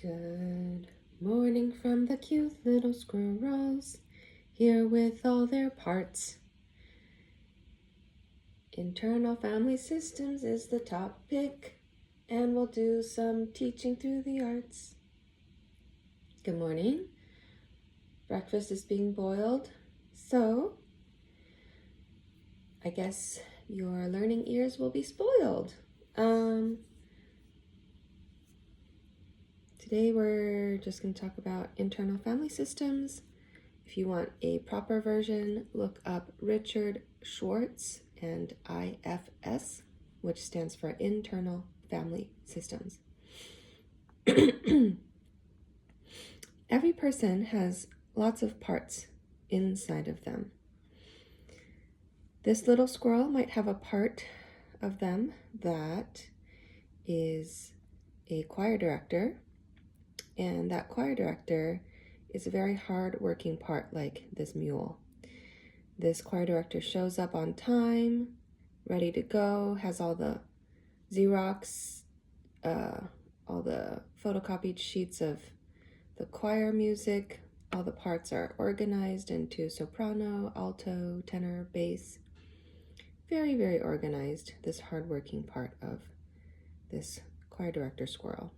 Good morning from the cute little squirrels, here with all their parts. Internal family systems is the topic, and we'll do some teaching through the arts. Good morning. Breakfast is being boiled, so I guess your learning ears will be spoiled. Today we're just going to talk about internal family systems. If you want a proper version, look up Richard Schwartz and IFS, which stands for Internal Family Systems. Every person has lots of parts inside of them. This little squirrel might have a part of them that is a choir director, and that choir director is a very hard-working part, like this mule. This choir director shows up on time, ready to go, has all the Xerox, all the photocopied sheets of the choir music. All the parts are organized into soprano, alto, tenor, bass. Very, very organized, this hard-working part of this choir director squirrel.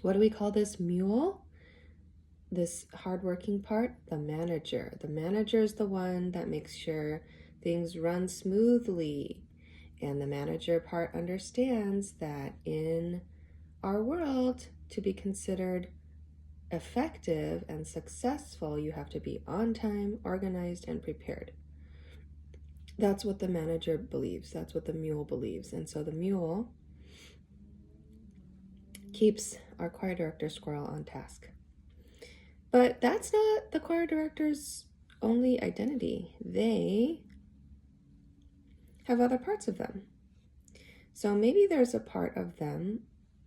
What do we call this mule? This hardworking part? The manager. The manager is the one that makes sure things run smoothly. And the manager part understands that in our world, to be considered effective and successful, you have to be on time, organized, and prepared. That's what the manager believes. That's what the mule believes. And so the mule keeps our choir director squirrel on task. But that's not the choir director's only identity. They have other parts of them. So maybe there's a part of them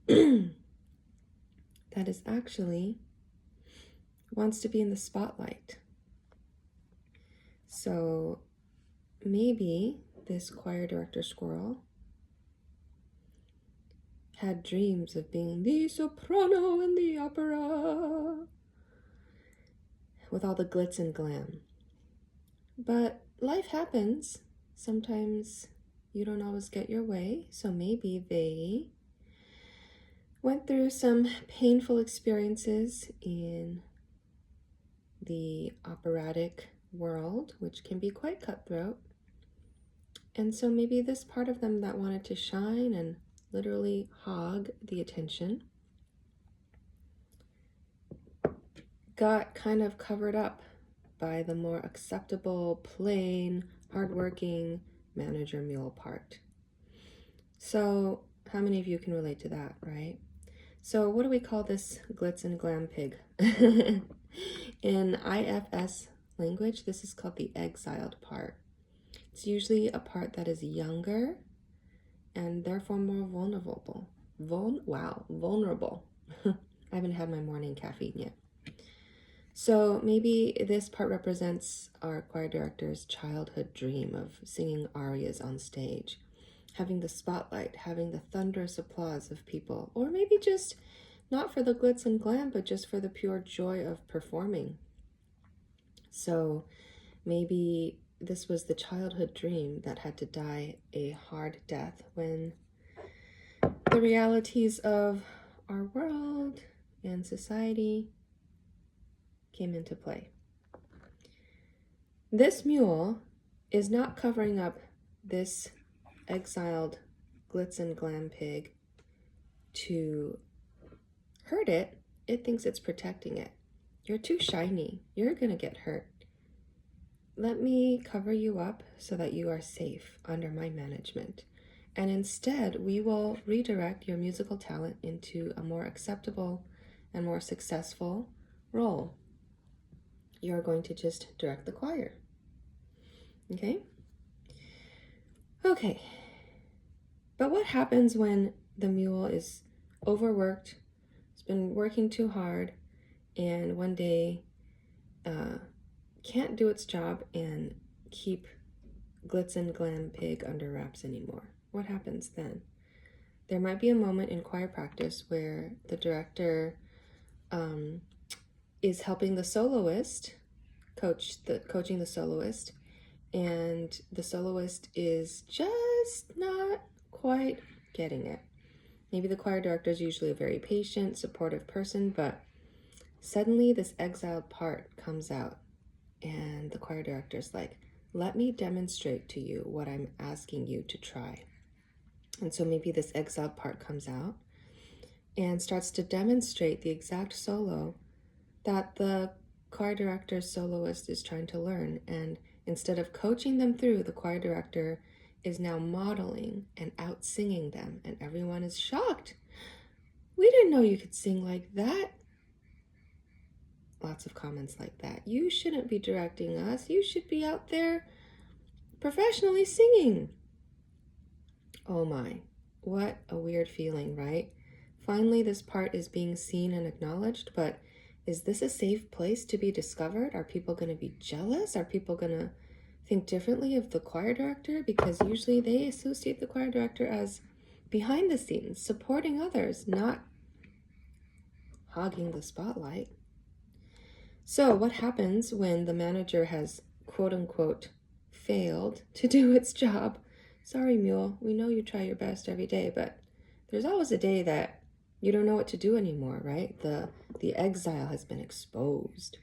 that is actually wants to be in the spotlight. So maybe this choir director squirrel had dreams of being the soprano in the opera with all the glitz and glam. But life happens. Sometimes you don't always get your way, so maybe they went through some painful experiences in the operatic world, which can be quite cutthroat. And so maybe this part of them that wanted to shine and literally hog the attention got kind of covered up by the more acceptable, plain, hardworking manager mule part. So how many of you can relate to that, right? So what do we call this glitz and glam pig? In IFS language, this is called the exiled part. It's usually a part that is younger and therefore more vulnerable. Vulnerable. I haven't had my morning caffeine yet. So maybe this part represents our choir director's childhood dream of singing arias on stage, having the spotlight, having the thunderous applause of people, or maybe just not for the glitz and glam, but just for the pure joy of performing. So maybe this was the childhood dream that had to die a hard death when the realities of our world and society came into play. This mule is not covering up this exiled glitz and glam pig to hurt it. It thinks it's protecting it. You're too shiny. You're gonna get hurt. Let me cover you up so that you are safe under my management. And instead, we will redirect your musical talent into a more acceptable and more successful role. You're going to just direct the choir. Okay? Okay. But what happens when the mule is overworked, has been working too hard, and one day can't do its job and keep glitz and glam pig under wraps anymore? What happens then? there might be a moment in choir practice where the director is helping the soloist, coaching the soloist, and the soloist is just not quite getting it. Maybe the choir director is usually a very patient, supportive person, but suddenly this exiled part comes out, and the choir director's like, let me demonstrate to you what I'm asking you to try. And so maybe this exiled part comes out and starts to demonstrate the exact solo that the choir director's soloist is trying to learn. And instead of coaching them through, the choir director is now modeling and out singing them, and everyone is shocked. We didn't know you could sing like that. Lots of comments like that. You shouldn't be directing us. You should be out there professionally singing. Oh my, what a weird feeling, right? Finally, this part is being seen and acknowledged, but is this a safe place to be discovered? Are people going to be jealous? Are people going to think differently of the choir director? Because usually they associate the choir director as behind the scenes, supporting others, not hogging the spotlight. So what happens when the manager has, quote unquote, failed to do its job? Sorry, mule, we know you try your best every day, but there's always a day that you don't know what to do anymore, right? The exile has been exposed.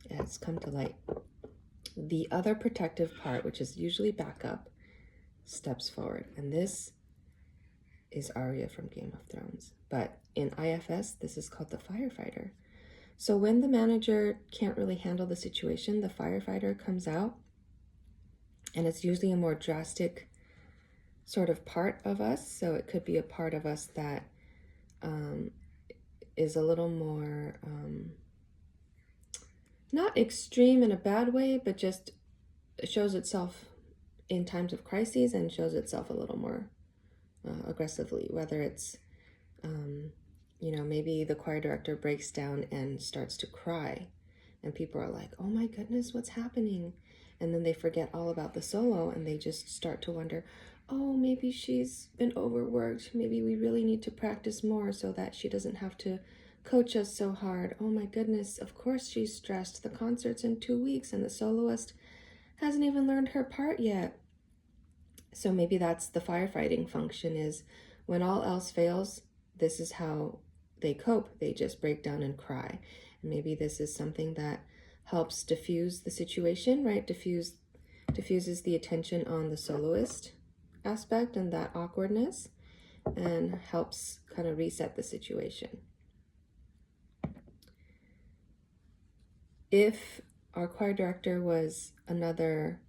It has come to light. The other protective part, which is usually backup, steps forward. And this is Arya from Game of Thrones. But in IFS, this is called the firefighter. So when the manager can't really handle the situation, the firefighter comes out, and it's usually a more drastic sort of part of us. So it could be a part of us that is a little more, not extreme in a bad way, but just shows itself in times of crises and shows itself a little more aggressively, whether it's, maybe the choir director breaks down and starts to cry, and people are like, oh my goodness, what's happening? And then they forget all about the solo, and they just start to wonder, oh, maybe she's been overworked. Maybe we really need to practice more so that she doesn't have to coach us so hard. Oh my goodness, of course she's stressed. The concert's in 2 weeks and the soloist hasn't even learned her part yet. So maybe that's the firefighting function, is when all else fails, this is how they cope. They just break down and cry. And maybe this is something that helps diffuse the situation, right? Diffuses the attention on the soloist aspect and that awkwardness, and helps kind of reset the situation. If our choir director was another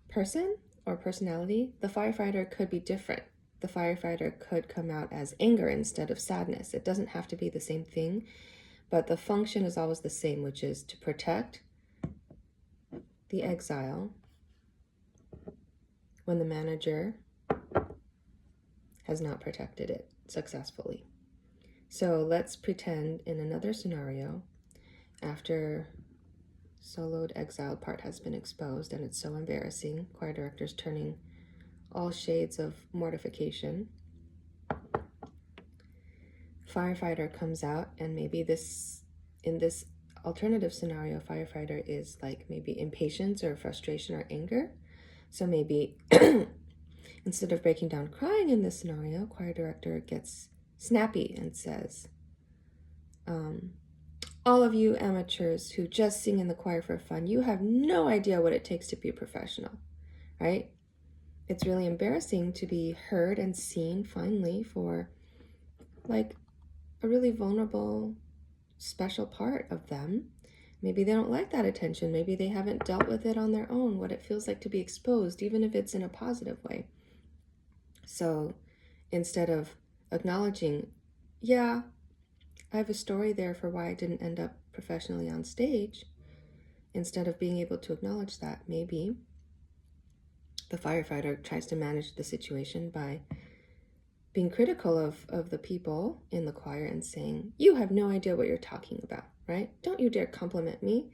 person or personality, the firefighter could be different. The firefighter could come out as anger instead of sadness. It doesn't have to be the same thing, but the function is always the same, which is to protect the exile when the manager has not protected it successfully. So let's pretend in another scenario, after soloed exiled part has been exposed and it's so embarrassing, choir director's turning all shades of mortification. Firefighter comes out, and maybe in this alternative scenario, firefighter is like maybe impatience or frustration or anger. So maybe instead of breaking down crying in this scenario, choir director gets snappy and says, all of you amateurs who just sing in the choir for fun, you have no idea what it takes to be a professional, right? It's really embarrassing to be heard and seen finally for like a really vulnerable, special part of them. Maybe they don't like that attention. Maybe they haven't dealt with it on their own, what it feels like to be exposed, even if it's in a positive way. So instead of acknowledging, yeah, I have a story there for why I didn't end up professionally on stage, instead of being able to acknowledge that, maybe the firefighter tries to manage the situation by being critical of the people in the choir and saying, you have no idea what you're talking about, right? Don't you dare compliment me.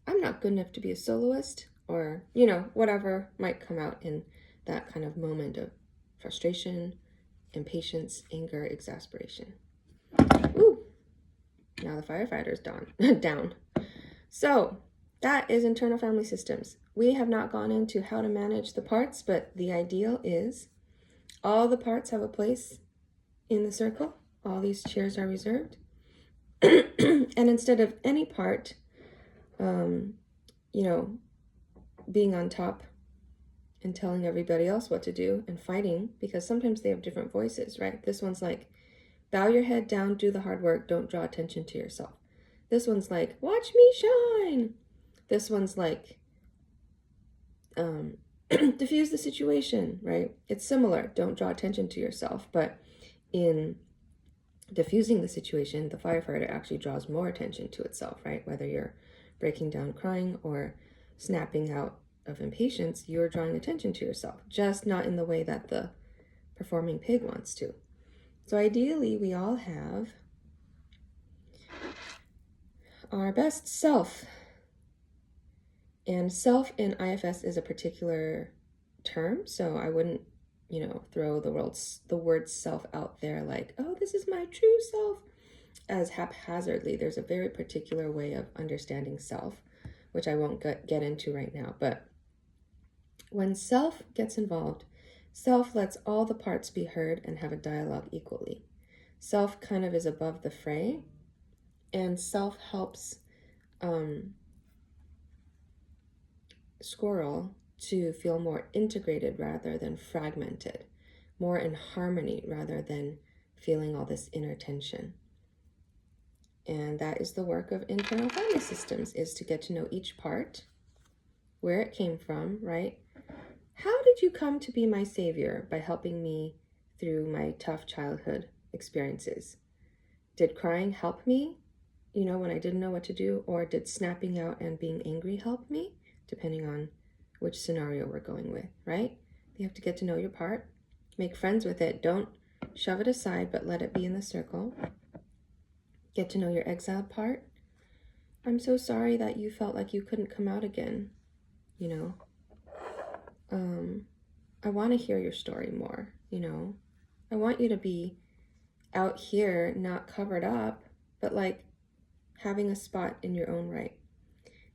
I'm not good enough to be a soloist, or, whatever might come out in that kind of moment of frustration, impatience, anger, exasperation. Ooh, now the firefighter's down. So that is internal family systems. We have not gone into how to manage the parts, but the ideal is all the parts have a place in the circle. All these chairs are reserved. And instead of any part, being on top and telling everybody else what to do and fighting, because sometimes they have different voices, right? This one's like, bow your head down, do the hard work, don't draw attention to yourself. This one's like, watch me shine. This one's like, diffuse the situation, right? It's similar, don't draw attention to yourself, but in diffusing the situation, the firefighter actually draws more attention to itself, right? Whether you're breaking down crying or snapping out of impatience, you're drawing attention to yourself, just not in the way that the performing pig wants to. So ideally, we all have our best self. And self in IFS is a particular term, so I wouldn't, throw the word self out there like, oh, this is my true self, as haphazardly. There's a very particular way of understanding self, which I won't get into right now. But when self gets involved, self lets all the parts be heard and have a dialogue equally. Self kind of is above the fray, and self helps Squirrel to feel more integrated rather than fragmented, more in harmony rather than feeling all this inner tension. And that is the work of internal family systems, is to get to know each part, where it came from, right? How did you come to be my savior by helping me through my tough childhood experiences? Did crying help me, when I didn't know what to do? Or did snapping out and being angry help me? Depending on which scenario we're going with, right? You have to get to know your part, make friends with it. Don't shove it aside, but let it be in the circle. Get to know your exiled part. I'm so sorry that you felt like you couldn't come out again. I want to hear your story more. I want you to be out here, not covered up, but like having a spot in your own right.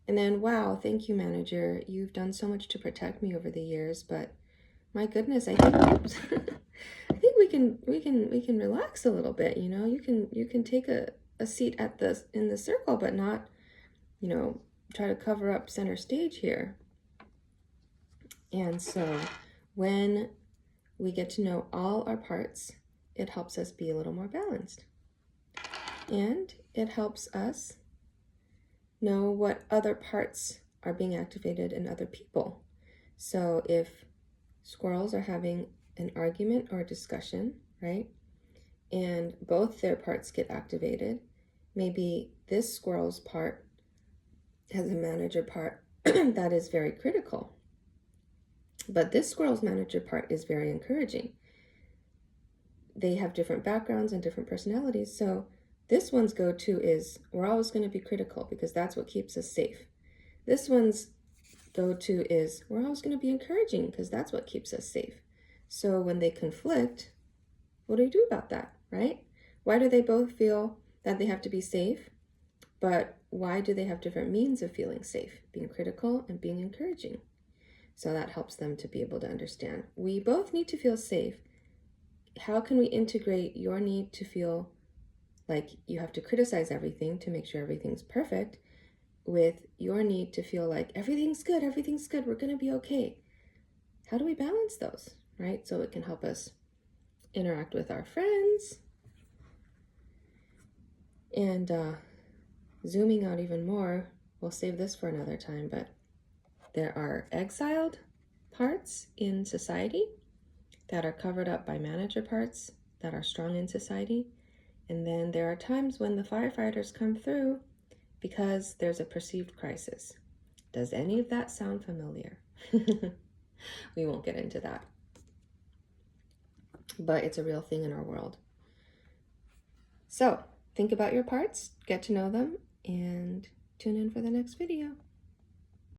And then, wow, thank you, manager. You've done so much to protect me over the years, but my goodness, I think I think we can relax a little bit. You can take a seat in the circle, but not, try to cover up center stage here. And so when we get to know all our parts, it helps us be a little more balanced. And it helps us know what other parts are being activated in other people. So if squirrels are having an argument or a discussion, right, and both their parts get activated, maybe this squirrel's part has a manager part that is very critical, but this squirrel's manager part is very encouraging. They have different backgrounds and different personalities, so this one's go-to is, we're always going to be critical because that's what keeps us safe. This one's go-to is, we're always going to be encouraging because that's what keeps us safe. So when they conflict, what do you do about that, right? Why do they both feel that they have to be safe, but why do they have different means of feeling safe? Being critical and being encouraging. So that helps them to be able to understand. We both need to feel safe. How can we integrate your need to feel like you have to criticize everything to make sure everything's perfect with your need to feel like everything's good, we're going to be okay? How do we balance those, right? So it can help us interact with our friends. And zooming out even more, we'll save this for another time, but there are exiled parts in society that are covered up by manager parts that are strong in society. And then there are times when the firefighters come through because there's a perceived crisis. Does any of that sound familiar? We won't get into that. But it's a real thing in our world. So think about your parts, get to know them, and tune in for the next video.